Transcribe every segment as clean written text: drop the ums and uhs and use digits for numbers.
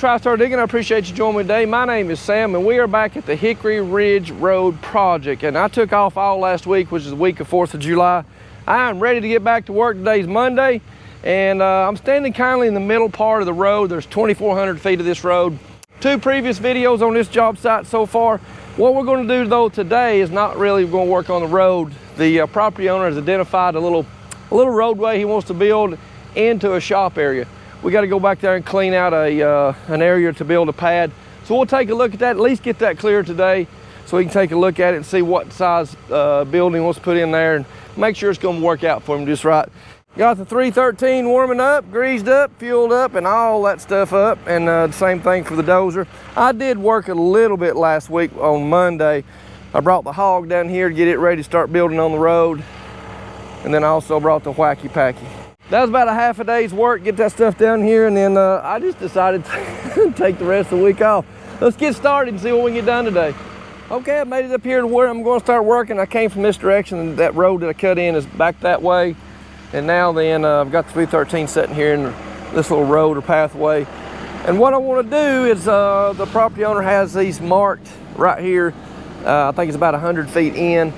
TriStar Digging. I appreciate you joining me today. My name is Sam, and we are back at the Hickory Ridge Road project. And I took off all last week, which is the week of 4th of July. I am ready to get back to work. Today's Monday, and I'm standing kindly in the middle part of the road. There's 2,400 feet of this road. 2 previous videos on this job site so far. What we're going to do though today is not really going to work on the road. The property owner has identified a little roadway he wants to build into a shop area. We got to go back there and clean out an area to build a pad. So we'll take a look at that, at least get that clear today, so we can take a look at it and see what size building he wants to put in there and make sure it's going to work out for him just right. Got the 313 warming up, greased up, fueled up, and all that stuff up, and the same thing for the dozer. I did work a little bit last week on Monday. I brought the hog down here to get it ready to start building on the road, and then I also brought the wacky packy. That was about a half a day's work, get that stuff down here, and then I just decided to take the rest of the week off. Let's get started and see what we can get done today. Okay, I made it up here to where I'm going to start working. I came from this direction, and that road that I cut in is back that way. And now then, I've got the 313 sitting here in this little road or pathway. And what I want to do is, the property owner has these marked right here. I think it's about 100 feet in.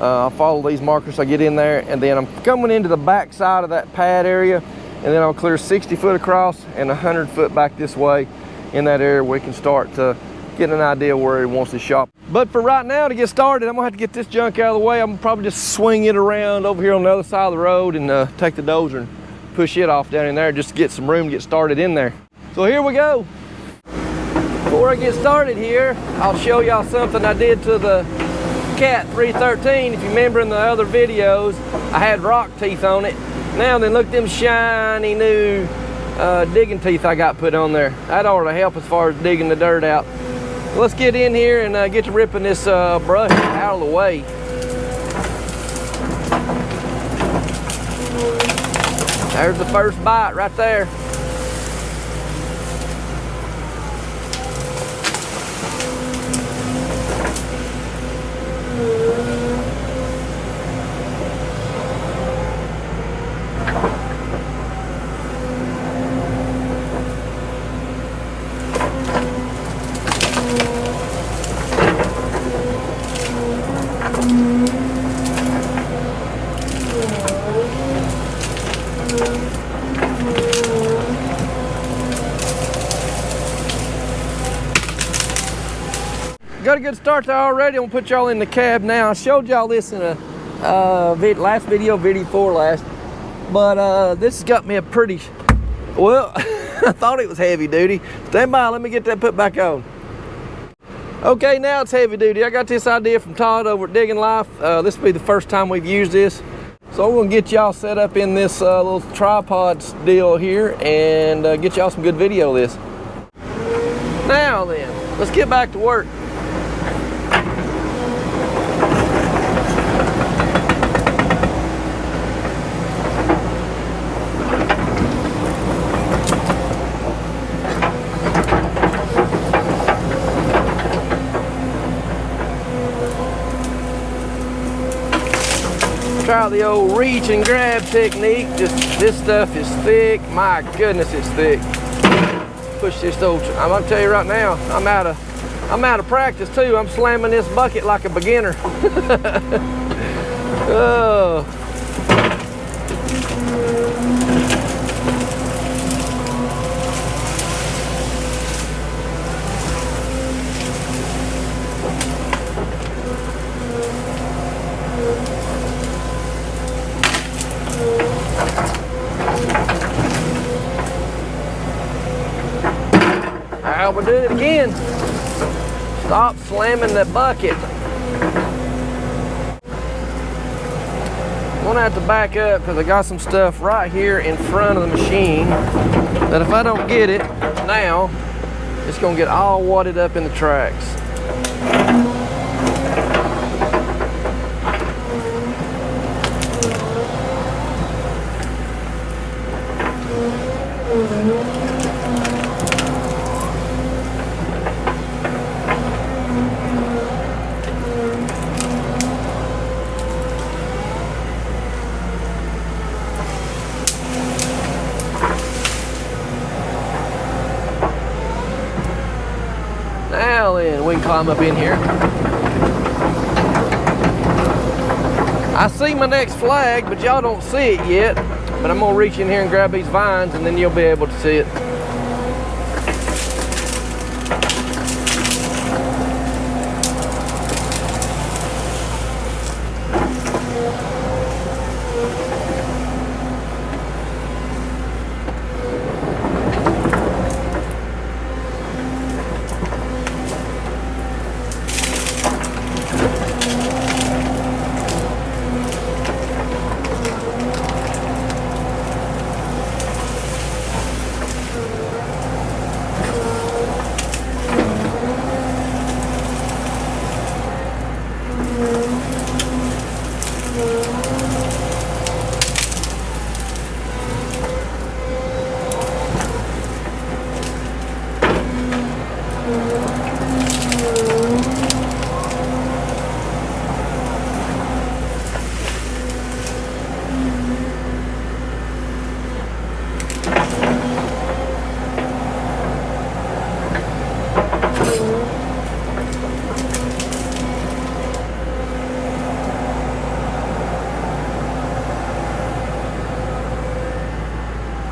I'll follow these markers, I get in there, and then I'm coming into the back side of that pad area, and then I'll clear 60 foot across and 100 foot back this way in that area where we can start to get an idea where he wants to shop. But for right now, to get started, I'm gonna have to get this junk out of the way. I'm gonna probably just swing it around over here on the other side of the road and take the dozer and push it off down in there just to get some room to get started in there. So here we go. Before I get started here, I'll show y'all something I did to the Cat 313. If you remember in the other videos, I had rock teeth on it. Now then, look at them shiny new digging teeth I got put on there. That ought to help as far as digging the dirt out. Let's get in here and get to ripping this brush out of the way. There's the first bite right there. Got a good start there already. I'm gonna put y'all in the cab now. I showed y'all this in a last video, video 4 last, but this has got me a pretty, well, I thought it was heavy duty. Stand by, let me get that put back on. Okay, now it's heavy duty. I got this idea from Todd over at Digging Life. This will be the first time we've used this. So I'm gonna get y'all set up in this little tripod deal here and get y'all some good video of this. Now then, let's get back to work. Try the old reach and grab technique. Just this stuff is thick. My goodness, it's thick. Push this old. I'm gonna tell you right now, I'm out of practice too. I'm slamming this bucket like a beginner. Oh. We'll do it again. Stop slamming the bucket. I'm gonna have to back up because I got some stuff right here in front of the machine that if I don't get it now, it's gonna get all wadded up in the tracks. climb up in here. I see my next flag, but y'all don't see it yet. But I'm gonna reach in here and grab these vines, and then you'll be able to see it.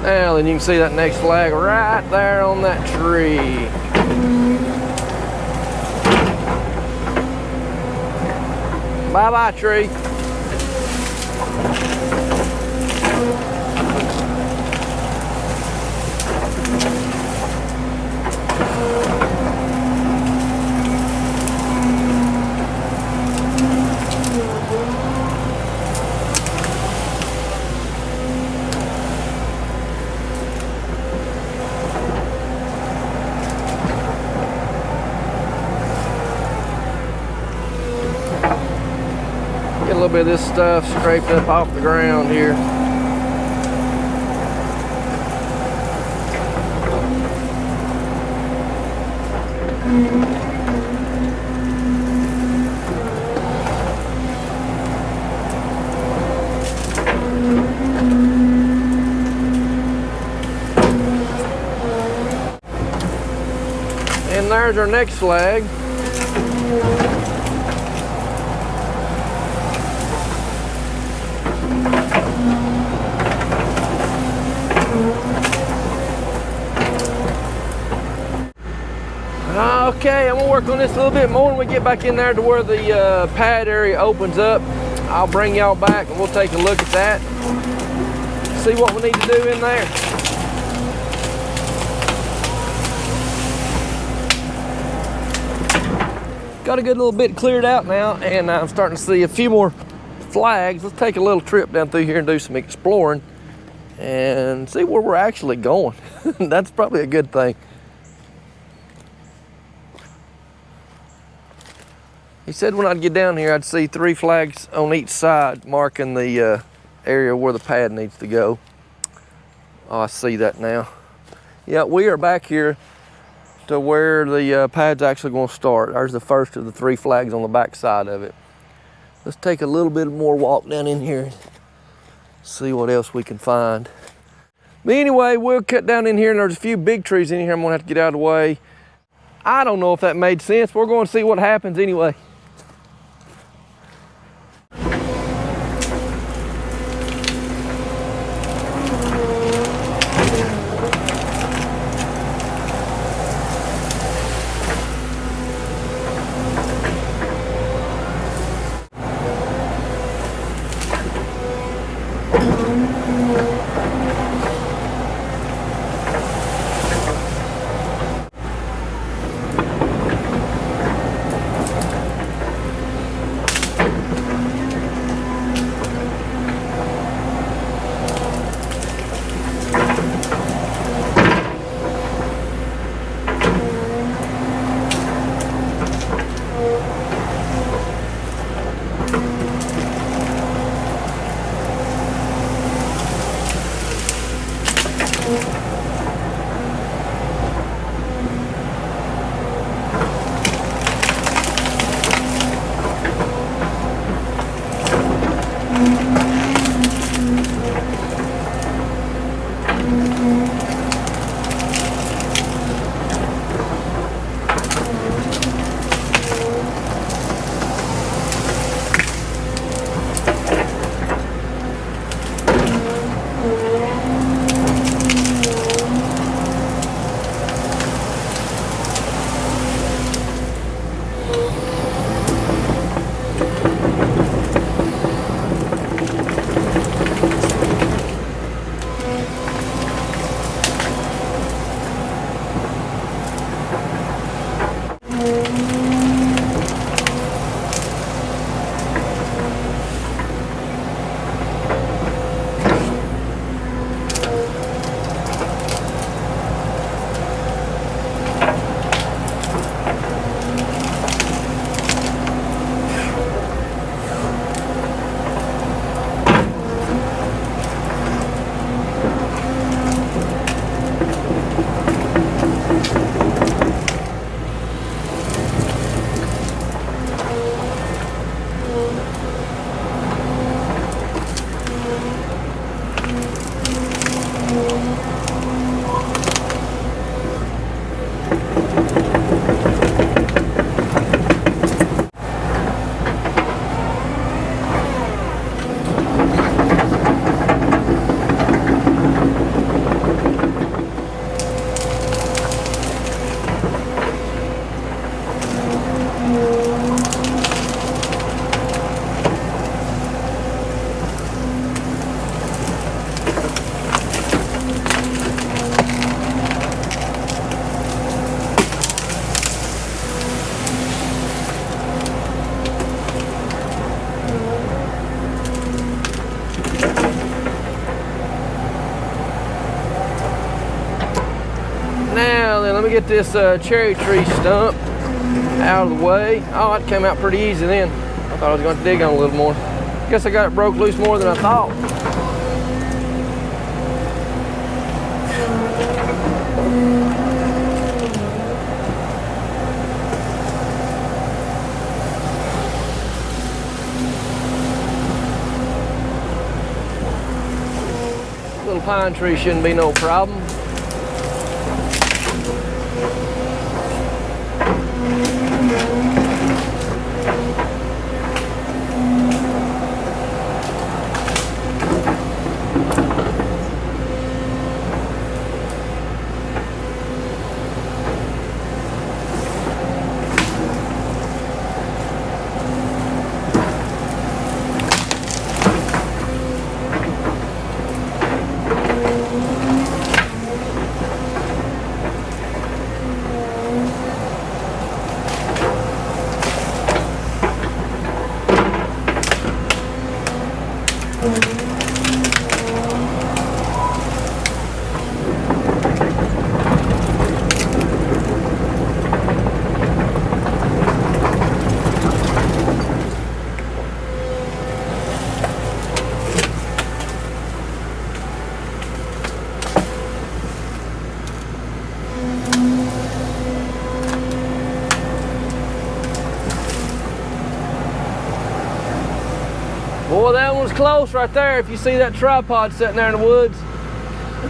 Now then you can see that next flag right there on that tree. Bye-bye, tree. Get a little bit of this stuff scraped up off the ground here. And there's our next flag. Okay, I'm gonna work on this a little bit more when we get back in there to where the pad area opens up. I'll bring y'all back and we'll take a look at that. See what we need to do in there. Got a good little bit cleared out now, and I'm starting to see a few more flags. Let's take a little trip down through here and do some exploring and see where we're actually going. That's probably a good thing. He said when I'd get down here, I'd see 3 flags on each side marking the area where the pad needs to go. Oh, I see that now. Yeah, we are back here to where the pad's actually going to start. There's the first of the 3 flags on the back side of it. Let's take a little bit more walk down in here and see what else we can find. But anyway, we'll cut down in here, and there's a few big trees in here I'm going to have to get out of the way. I don't know if that made sense. We're going to see what happens anyway. get this cherry tree stump out of the way. Oh, it came out pretty easy then. I thought I was going to dig on a little more. Guess I got it broke loose more than I thought. Little pine tree shouldn't be no problem. Boy, that one was close right there. If you see that tripod sitting there in the woods,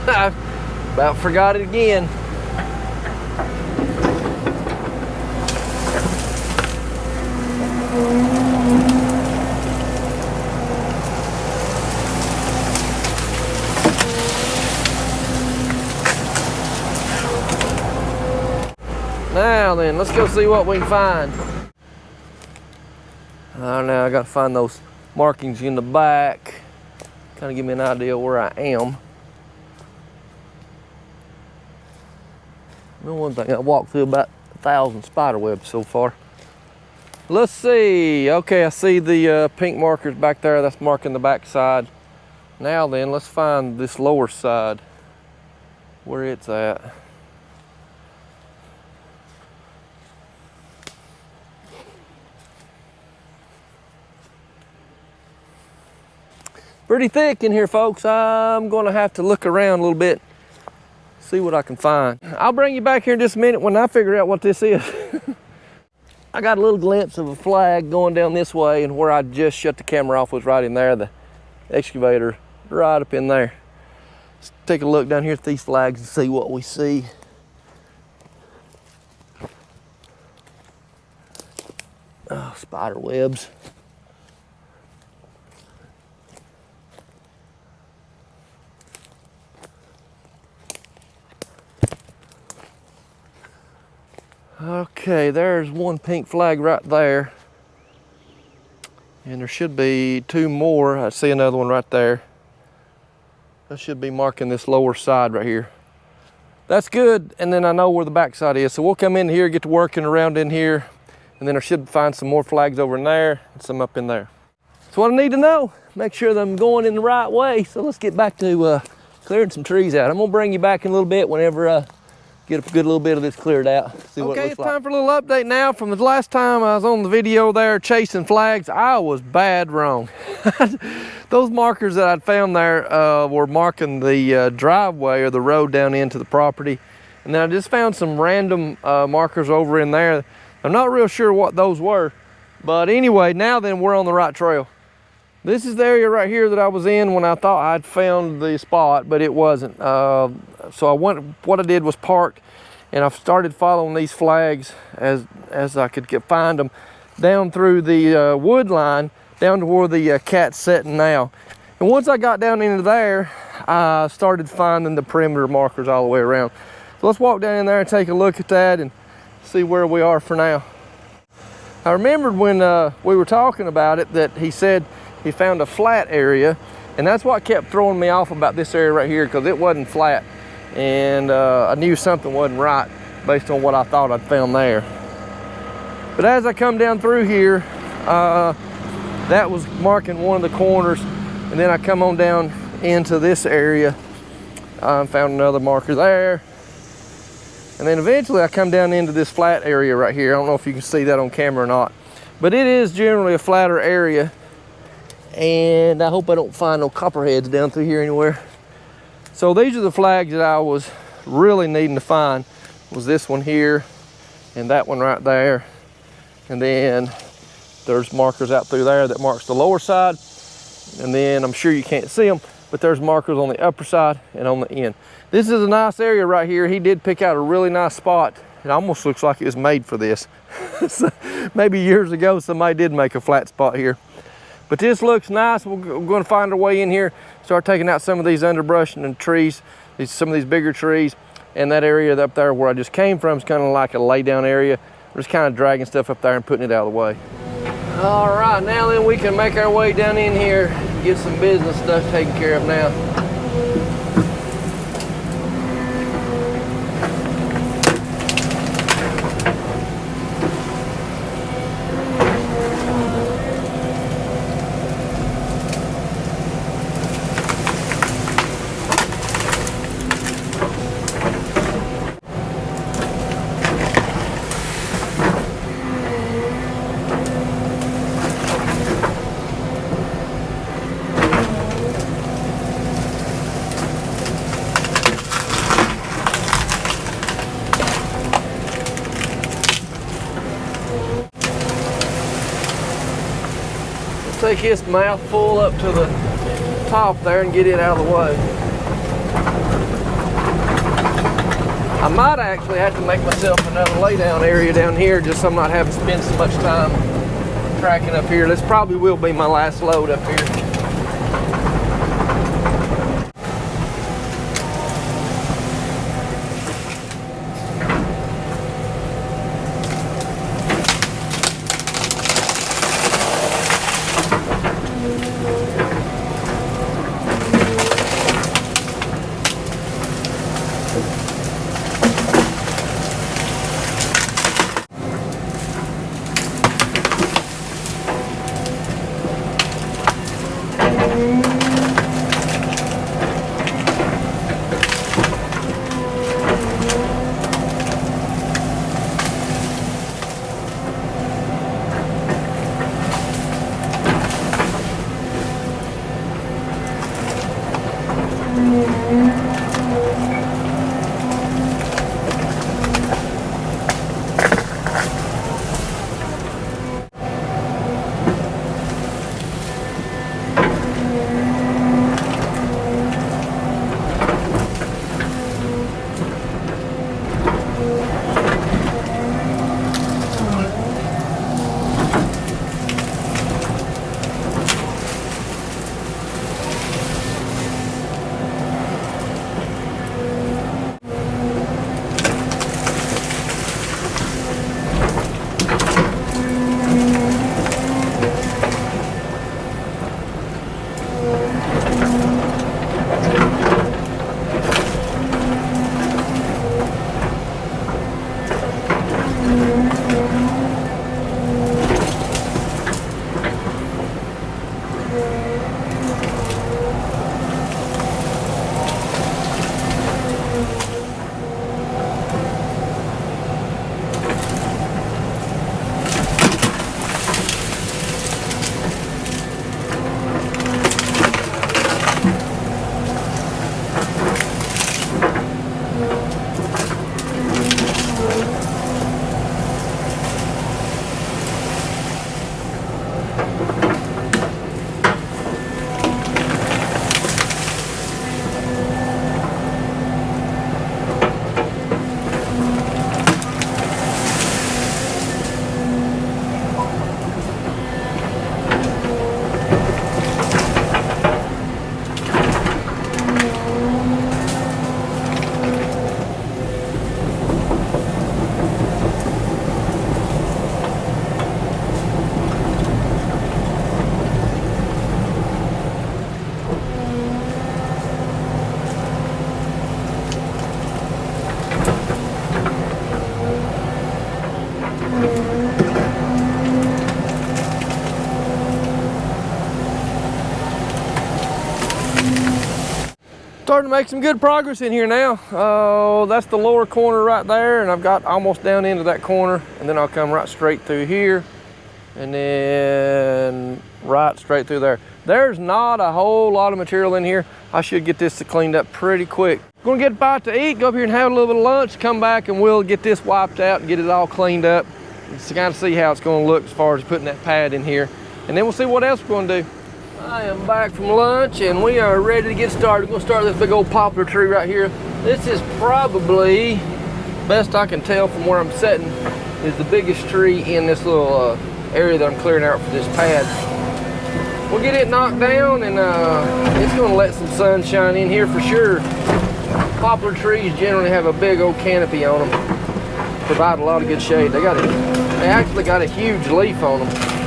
I about forgot it again. Now then, let's go see what we can find. Now I gotta find those markings in the back, kind of give me an idea where I am. You know, one thing, I walked through about 1,000 spider webs so far. Let's see. Okay, I see the pink markers back there. That's marking the back side. Now then, let's find this lower side, where it's at. Pretty thick in here, folks. I'm gonna have to look around a little bit, see what I can find. I'll bring you back here in just a minute when I figure out what this is. I got a little glimpse of a flag going down this way, and where I just shut the camera off was right in there, the excavator right up in there. Let's take a look down here at these flags and see what we see. Oh, spider webs. Okay, there's one pink flag right there. And there should be two more. I see another one right there. That should be marking this lower side right here. That's good, and then I know where the back side is. So we'll come in here, get to working around in here, and then I should find some more flags over in there and some up in there. That's what I need to know. Make sure that I'm going in the right way. So let's get back to clearing some trees out. I'm gonna bring you back in a little bit whenever get a good little bit of this cleared out. See what it looks like. It's time for a little update now. From the last time I was on the video there chasing flags, I was bad wrong. Those markers that I'd found there were marking the driveway or the road down into the property. And then I just found some random markers over in there. I'm not real sure what those were. But anyway, now then we're on the right trail. This is the area right here that I was in when I thought I'd found the spot, but it wasn't. So what I did was park, and I started following these flags as I could find them down through the wood line, down to where the cat's sitting now. And once I got down into there, I started finding the perimeter markers all the way around. So let's walk down in there and take a look at that and see where we are for now. I remembered when we were talking about it that he said he found a flat area, and that's what kept throwing me off about this area right here, because it wasn't flat, and I knew something wasn't right based on what I thought I'd found there. But as I come down through here, that was marking one of the corners, and then I come on down into this area, found another marker there, And then eventually I come down into this flat area right here. I don't know if you can see that on camera or not, but it is generally a flatter area. And I hope I don't find no copperheads down through here anywhere. So these are the flags that I was really needing to find. Was this one here and that one right there. And then there's markers out through there that marks the lower side. And then I'm sure you can't see them, but there's markers on the upper side and on the end. This is a nice area right here. He did pick out a really nice spot. It almost looks like it was made for this. So maybe years ago somebody did make a flat spot here. But this looks nice. We're going to find our way in here, start taking out some of these underbrush and trees, some of these bigger trees. And that area up there where I just came from is kind of like a lay down area. We're just kind of dragging stuff up there and putting it out of the way. All right, now then we can make our way down in here and get some business stuff taken care of now. Take his mouth full up to the top there and get it out of the way. I might actually have to make myself another lay down area down here just so I'm not having to spend so much time tracking up here. This probably will be my last load up here. Starting to make some good progress in here now. Oh, that's the lower corner right there, and I've got almost down into that corner, and then I'll come right straight through here, and then right straight through there. There's not a whole lot of material in here. I should get this cleaned up pretty quick. Gonna get a bite to eat, go up here and have a little bit of lunch, come back and we'll get this wiped out and get it all cleaned up. Just to kind of see how it's gonna look as far as putting that pad in here. And then we'll see what else we're gonna do. I am back from lunch and we are ready to get started. We're gonna start this big old poplar tree right here. This is probably, best I can tell from where I'm sitting, is the biggest tree in this little area that I'm clearing out for this pad. We'll get it knocked down and it's gonna let some sunshine in here for sure. Poplar trees generally have a big old canopy on them, provide a lot of good shade. They actually got a huge leaf on them.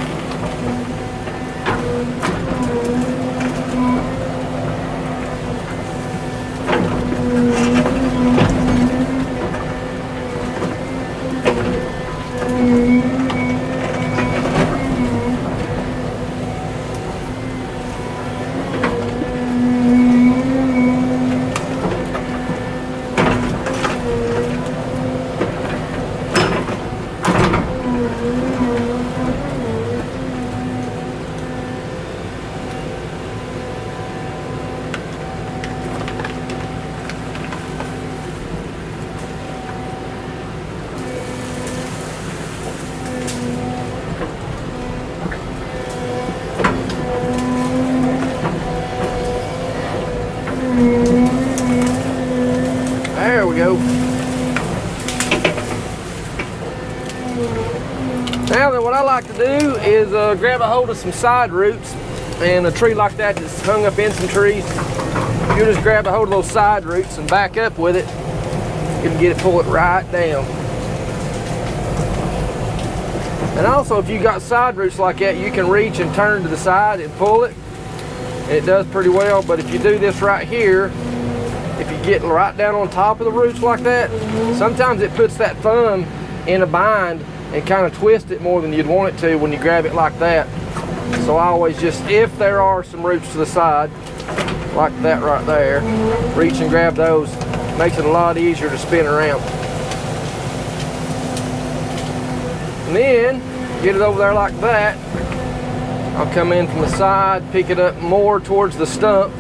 There we go. Now then, what I like to do is grab a hold of some side roots, and a tree like that that's hung up in some trees, you just grab a hold of those side roots and back up with it. You can get it, pull it right down. And also, if you got side roots like that, you can reach and turn to the side and pull it. And it does pretty well, but if you do this right here, if you get right down on top of the roots like that, sometimes it puts that thumb in a bind and kind of twist it more than you'd want it to when you grab it like that. So I always just, if there are some roots to the side, like that right there, reach and grab those. Makes it a lot easier to spin around. And then, get it over there like that. I'll come in from the side, pick it up more towards the stump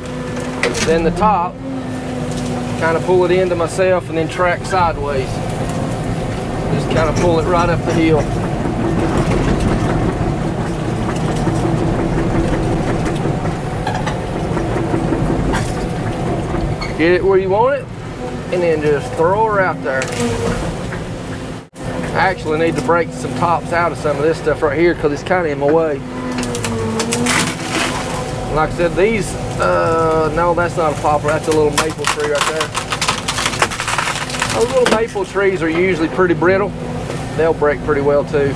than the top. Kind of pull it into myself and then track sideways. Just kind of pull it right up the hill. Get it where you want it, and then just throw her out there. I actually need to break some tops out of some of this stuff right here because it's kind of in my way. Like I said, these, no, that's not a poplar, that's a little maple tree right there. Those little maple trees are usually pretty brittle. They'll break pretty well too.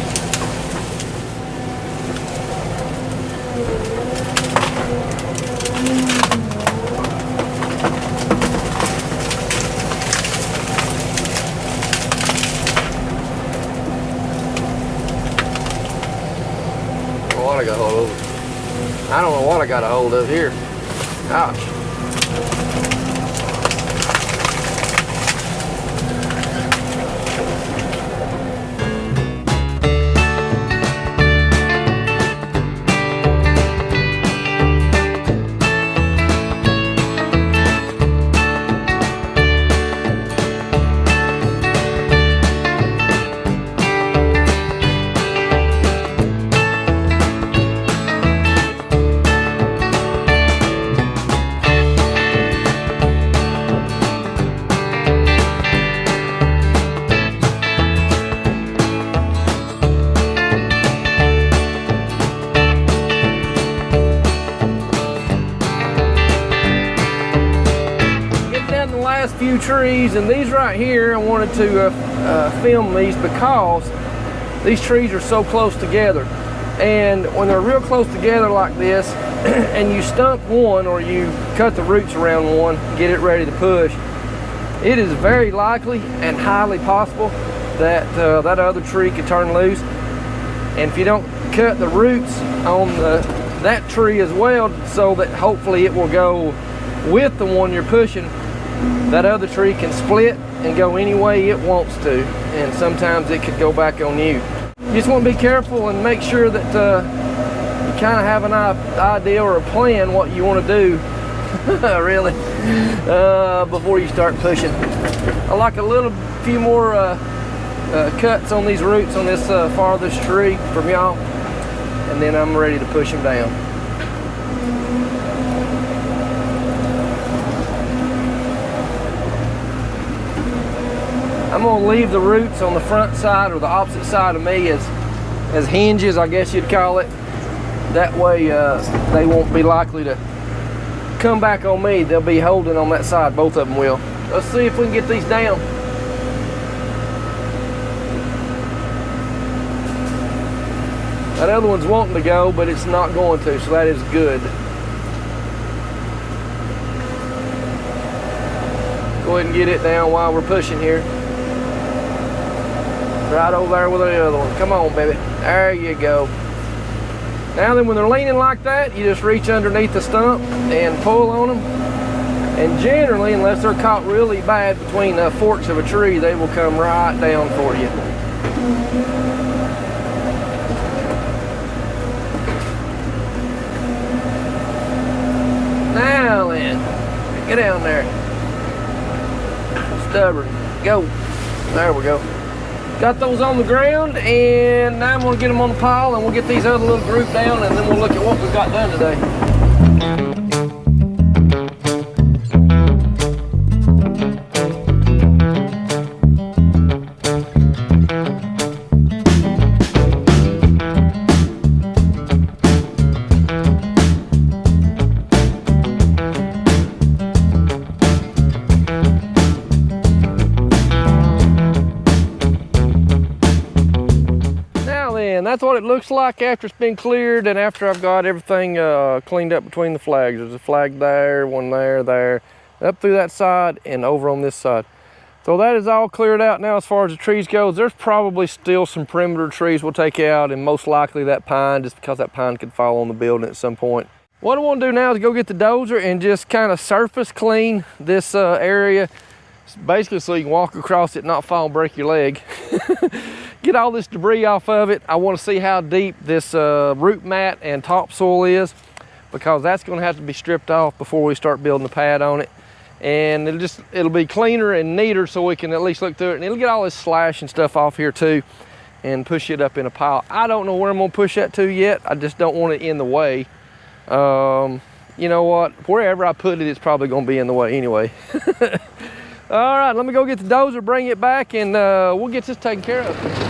What I got hold of? I don't know what I got a hold of here. Ouch. Few trees, and these right here, I wanted to film these because these trees are so close together, and when they're real close together like this and you stump one or you cut the roots around one, get it ready to push, it is very likely and highly possible that that other tree could turn loose. And if you don't cut the roots on that tree as well, so that hopefully it will go with the one you're pushing, that other tree can split and go any way it wants to, and sometimes it could go back on you. You just want to be careful and make sure that you kind of have an idea or a plan what you want to do really before you start pushing. I like a few more cuts on these roots on this farthest tree from y'all, and then I'm ready to push them down. I'm going to leave the roots on the front side or the opposite side of me as hinges, I guess you'd call it. That way they won't be likely to come back on me. They'll be holding on that side, both of them will. Let's see if we can get these down. That other one's wanting to go, but it's not going to, so that is good. Go ahead and get it down while we're pushing here. Right over there with the other one. Come on, baby. There you go. Now then, when they're leaning like that, you just reach underneath the stump and pull on them. And generally, unless they're caught really bad between the forks of a tree, they will come right down for you. Now then, get down there. Stubborn. Go. There we go. Got those on the ground, and now I'm going to get them on the pile, and we'll get these other little group down, and then we'll look at what we've got done today. And that's what it looks like after it's been cleared and after I've got everything cleaned up between the flags. There's a flag there, one there, up through that side and over on this side. So that is all cleared out now as far as the trees go. There's probably still some perimeter trees we'll take out, and most likely that pine, just because that pine could fall on the building at some point. What I want to do now is go get the dozer and just kind of surface clean this area, basically so you can walk across it and not fall and break your leg. Get all this debris off of it. I want to see how deep this root mat and topsoil is, because that's going to have to be stripped off before we start building the pad on it. And it'll be cleaner and neater, so we can at least look through it, and it'll get all this slash and stuff off here too and push it up in a pile. I don't know where I'm going to push that to yet. I just don't want it in the way. You know what, wherever I put it, it's probably going to be in the way anyway. All right, let me go get the dozer, bring it back, and we'll get this taken care of.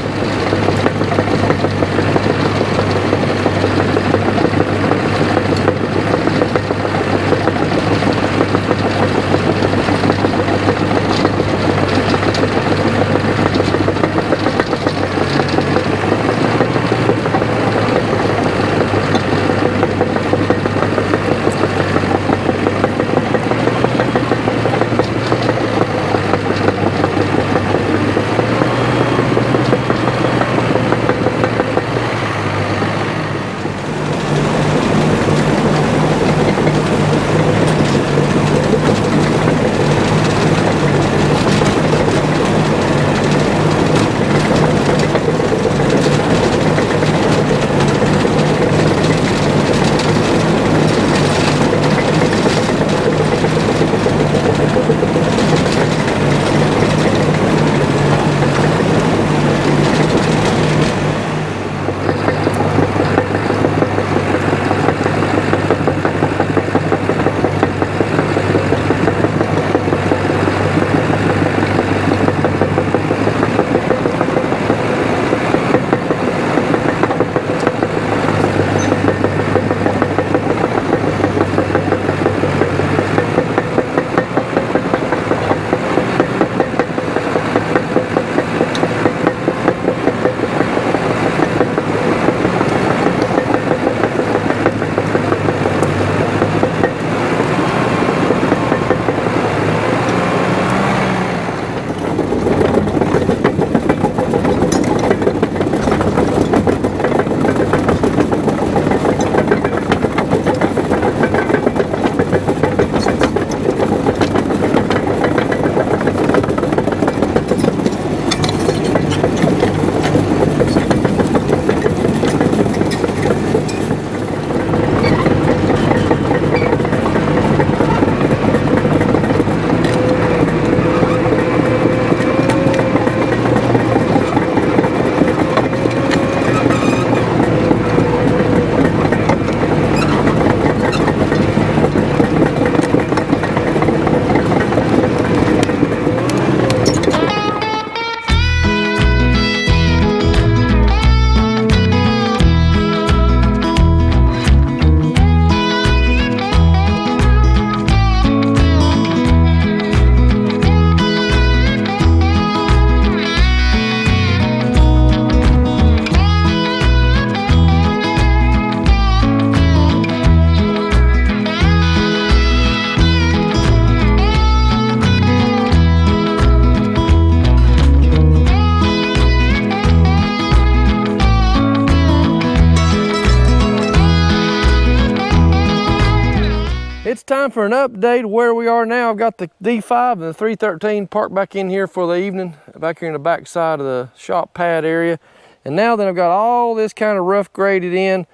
time for an update of where we are now. I've got the D5 and the 313 parked back in here for the evening, back here in the back side of the shop pad area. And now that I've got all this kind of rough graded in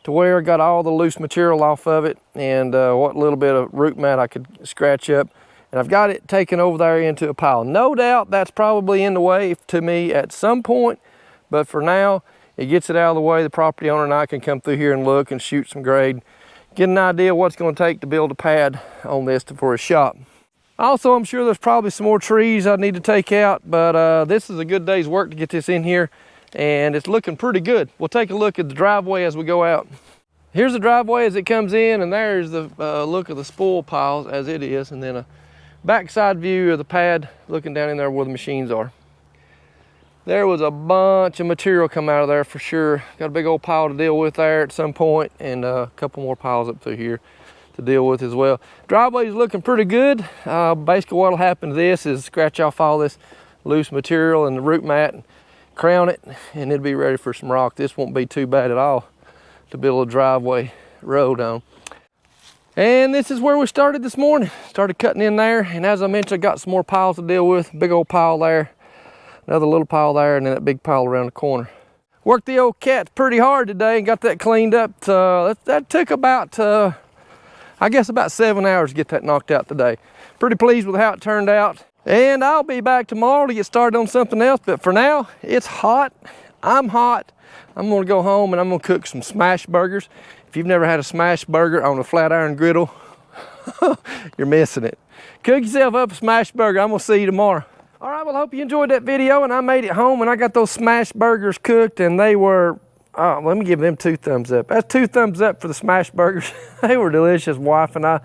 to where I got all the loose material off of it and what little bit of root mat I could scratch up. And I've got it taken over there into a pile. No doubt that's probably in the way to me at some point, but for now, it gets it out of the way. The property owner and I can come through here and look and shoot some grade, get an idea what it's going to take to build a pad on this for a shop. Also, I'm sure there's probably some more trees I need to take out, but this is a good day's work to get this in here, and it's looking pretty good. We'll take a look at the driveway as we go out. Here's the driveway as it comes in, and there's the look of the spoil piles as it is, and then a backside view of the pad looking down in there where the machines are. There was a bunch of material come out of there for sure. Got a big old pile to deal with there at some point, and a couple more piles up through here to deal with as well. Driveway's looking pretty good. Basically what'll happen to this is scratch off all this loose material and the root mat and crown it, and it'll be ready for some rock. This won't be too bad at all to build a driveway road on. And this is where we started this morning. Started cutting in there, and as I mentioned, I got some more piles to deal with. Big old pile there, another little pile there, and then that big pile around the corner. Worked the old cats pretty hard today and got that cleaned up. That took about, I guess about 7 hours to get that knocked out today. Pretty pleased with how it turned out. And I'll be back tomorrow to get started on something else, but for now, it's hot. I'm hot. I'm gonna go home and I'm gonna cook some smash burgers. If you've never had a smash burger on a flat iron griddle, you're missing it. Cook yourself up a smash burger. I'm gonna see you tomorrow. All right, well, I hope you enjoyed that video, and I made it home and I got those smash burgers cooked, and they were, let me give them 2 thumbs up. That's 2 thumbs up for the smash burgers. They were delicious. Wife and I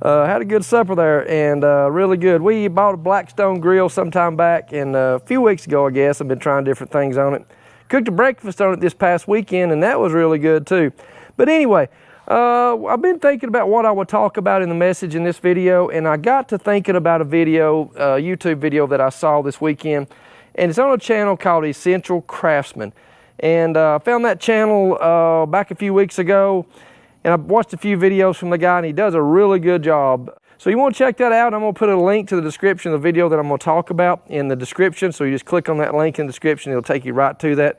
had a good supper there, and really good. We bought a Blackstone grill sometime back, and a few weeks ago, I guess. I've been trying different things on it. Cooked a breakfast on it this past weekend, and that was really good too. But anyway, I've been thinking about what I would talk about in the message in this video, and I got to thinking about a video, YouTube video that I saw this weekend, and it's on a channel called Essential Craftsman. And I found that channel back a few weeks ago, and I watched a few videos from the guy, and he does a really good job. So you want to check that out. I'm going to put a link to the description of the video that I'm going to talk about in the description. So you just click on that link in the description. It'll take you right to that.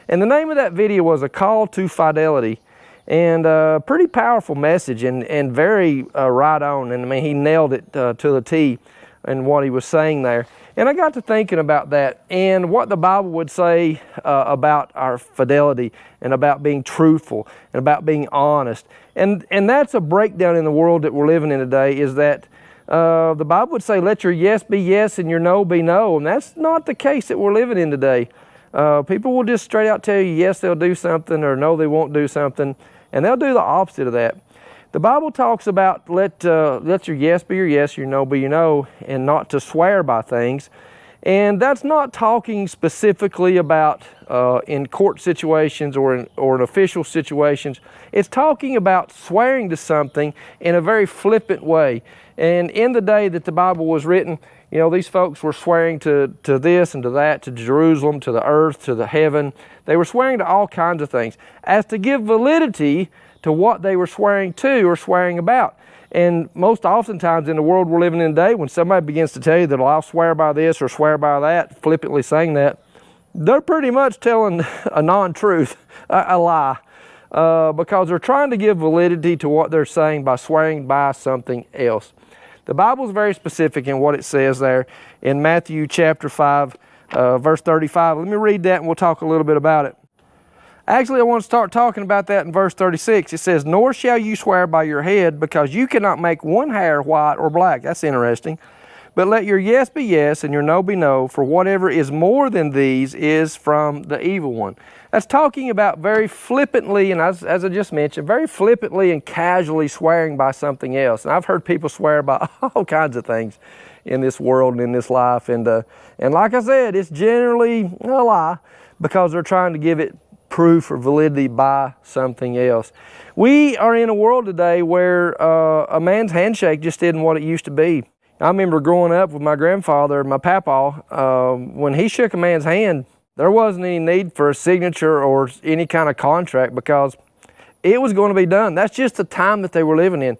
And the name of that video was A Call to Fidelity. And pretty powerful message, and very right on. And I mean, he nailed it to the T in what he was saying there. And I got to thinking about that and what the Bible would say about our fidelity and about being truthful and about being honest. And that's a breakdown in the world that we're living in today, is that the Bible would say, let your yes be yes and your no be no. And that's not the case that we're living in today. People will just straight out tell you, yes, they'll do something, or no, they won't do something. And they'll do the opposite of that. The Bible talks about let your yes be your yes, your no be your no, and not to swear by things. And that's not talking specifically about in court situations or in official situations. It's talking about swearing to something in a very flippant way. And in the day that the Bible was written, you know, these folks were swearing to this and to that, to Jerusalem, to the earth, to the heaven. They were swearing to all kinds of things as to give validity to what they were swearing to or swearing about. And most oftentimes in the world we're living in today, when somebody begins to tell you that, well, I'll swear by this or swear by that, flippantly saying that, they're pretty much telling a non-truth, a lie, because they're trying to give validity to what they're saying by swearing by something else. The Bible is very specific in what it says there in Matthew chapter 5, verse 35. Let me read that and we'll talk a little bit about it. Actually, I want to start talking about that in verse 36. It says, nor shall you swear by your head, because you cannot make one hair white or black. That's interesting. But let your yes be yes and your no be no, for whatever is more than these is from the evil one. That's talking about very flippantly, and as I just mentioned, very flippantly and casually swearing by something else. And I've heard people swear by all kinds of things in this world and in this life. And like I said, it's generally a lie, because they're trying to give it proof or validity by something else. We are in a world today where a man's handshake just isn't what it used to be. I remember growing up with my grandfather, my papa, when he shook a man's hand, there wasn't any need for a signature or any kind of contract, because it was going to be done. That's just the time that they were living in.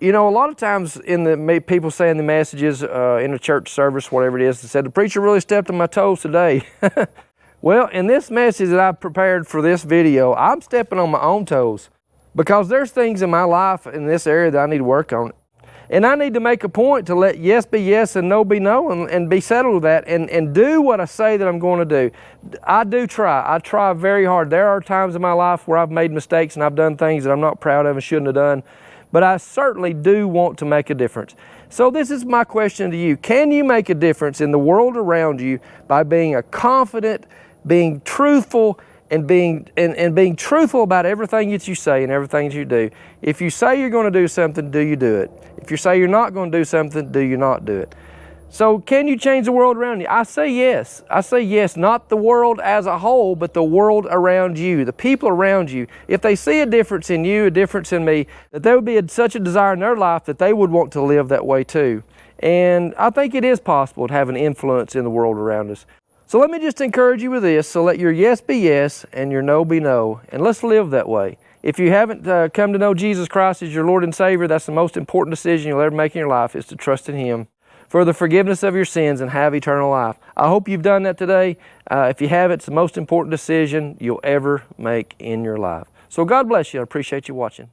You know, a lot of times people say in the messages in a church service, whatever it is, they said, the preacher really stepped on my toes today. Well, in this message that I've prepared for this video, I'm stepping on my own toes because there's things in my life in this area that I need to work on. And I need to make a point to let yes be yes and no be no, and be settled with that, and do what I say that I'm going to do. I do try. I try very hard. There are times in my life where I've made mistakes and I've done things that I'm not proud of and shouldn't have done, but I certainly do want to make a difference. So this is my question to you. Can you make a difference in the world around you by being a confident, being truthful, and being truthful about everything that you say and everything that you do? If you say you're going to do something, do you do it? If you say you're not going to do something, do you not do it? So can you change the world around you? I say yes. I say yes, not the world as a whole, but the world around you, the people around you. If they see a difference in you, a difference in me, that there would be such a desire in their life that they would want to live that way too. And I think it is possible to have an influence in the world around us. So let me just encourage you with this. So let your yes be yes and your no be no. And let's live that way. If you haven't come to know Jesus Christ as your Lord and Savior, that's the most important decision you'll ever make in your life, is to trust in Him for the forgiveness of your sins and have eternal life. I hope you've done that today. If you haven't, it's the most important decision you'll ever make in your life. So God bless you. I appreciate you watching.